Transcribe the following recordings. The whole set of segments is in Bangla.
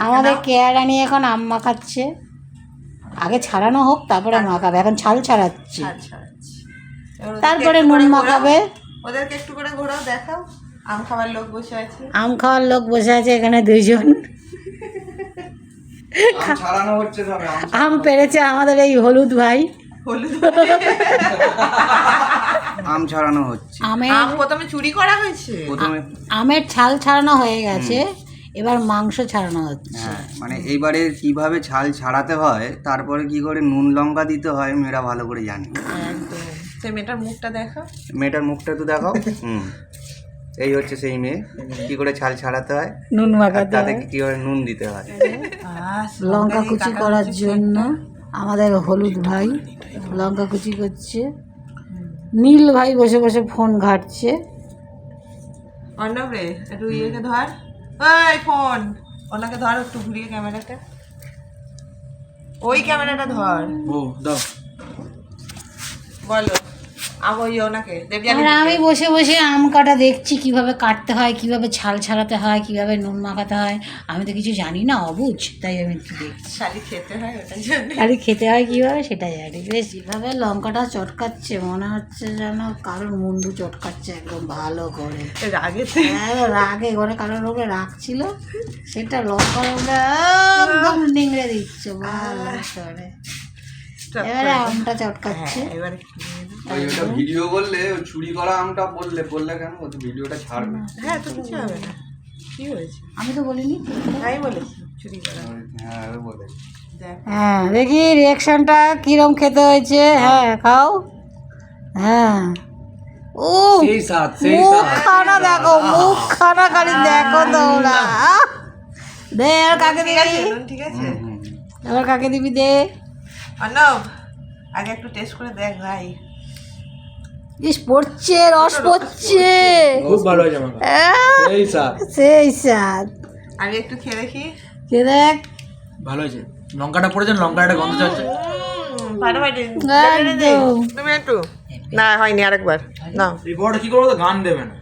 আমাদের কেয়ারানি এখন আম মাখাচ্ছে, আগে ছাড়ানো হোক তারপরে মাখাবে, এখন ছাল ছাড়াচ্ছে, তারপরে নুন মাখাবে। ওদেরকে একটু করে ঘোরাও, দেখাও। আম খাওয়ার লোক বসে আছে, আম খাওয়ার লোক বসে আছে এখানে দুইজন। আম পেরেছে আমাদের এই হলুদ ভাই। আম ছাড়ানো হচ্ছে। আম প্রথমে চুরি করা হয়েছে, আমের ছাল ছাড়ানো হয়ে গেছে, এবার মাংস ছাড়ানো হচ্ছে। মানে এইবারে কিভাবে ছাল ছাড়াতে হয়, তারপরে কি করে নুন লঙ্কা দিতে হয় মেয়েরা ভালো করে জানে। একদম। সেই মেয়েটার মুখটা দেখো, মেয়েটার মুখটা তো দেখাও। এই হচ্ছে সেই মেয়ে, কি করে ছাল ছাড়াতে হয়, নুন মাখাতে তাতে হয়, কি করে নুন দিতে হয়। লঙ্কা কুচি করার জন্য আমাদের হলুদ ভাই লঙ্কা কুচি করছে, নীল ভাই বসে বসে ফোন ঘাটছে। অর্ণব রে, একটু ইয়েকে ধর, ওই ফোন ওনাকে ধর, একটু ঘুরিয়ে ক্যামেরাটা, ওই ক্যামেরাটা ধর। ও দাও, বলো ওই ওনাকে আর আমি বসে বসে আম কাটা দেখছি, কিভাবে কাটতে হয়, কিভাবে ছাল ছাড়াতে হয়, কিভাবে নুন মাখাতে হয়। আমি তো কিছু জানি না, অবুঝ, তাই আমি একটু দেখছি। শালি খেতে হয় ওটার জন্য, আর খেতে হয় কীভাবে সেটাই জানি। বেশ কীভাবে লঙ্কাটা চটকাচ্ছে, মনে হচ্ছে যেন কারোর মুন্ডু চটকাচ্ছে একদম ভালো করে, রাগেতে। রাগে ঘরে কারোর উপরে রাখছিল, সেটা লঙ্কার উপরে একদম নিংড়ে দিচ্ছে ভালো করে। এবারে আমটা চটকাচ্ছে। এবারে ওটা ভিডিও করলে, চুরি করা আমটা বললে কেন, ও তো ভিডিওটা ছাড়বে। হ্যাঁ, তো কিছু হবে না, কি হয়েছে? আমি তো বলিনি, আমি বলেছি চুরি করা। হ্যাঁ বলে। হ্যাঁ দেখি রিয়াকশনটা কিরম খেতে হয়েছে। হ্যাঁ খাও। হ্যাঁ, ও মুখখানা দেখো, মুখখানা খালি দেখো তোমরা। দে আর কাকে দিবি, ঠিক আছে। এবার কাকে দিবি দে। অর্ণব, আগে একটু টেস্ট করে দেখ ভাই। ইস পড়ছে, রস পড়ছে, খুব ভালো হয়েছে মাখা, সেই স্বাদ, সেই স্বাদ। আমি একটু খেয়ে দেখি। কে দেখ, ভালো হয়েছে। লঙ্কাটা পড়েছেন, লঙ্কার একটা গন্ধ যাচ্ছে। ফাটাফাটি একদম। তুমি একটু, না হয়নি, আরেকবার না। এই বড়টা কি করবো, গান দেবে না,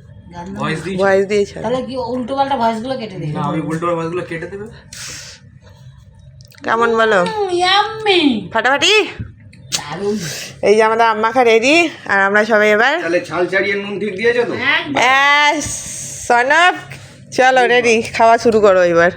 ভয়েস দিই। ভয়েস দিয়েছে। তাহলে কি উল্টো পাল্টা ভয়েসগুলো কেটে দিবি? না, ওই উল্টো ভয়েসগুলো কেটে দেবে। কেমন বলো? ইয়াম্মি, ফাটাফাটি। দারুণ। এই যে আমাদের আম মাখা রেডি, আর আমরা সবাই এবার তাহলে ছাল ছাড়িয়ে নুন ঠিক দিয়েছো তো? সনব, চলো রেডি, খাওয়া শুরু করো এবার।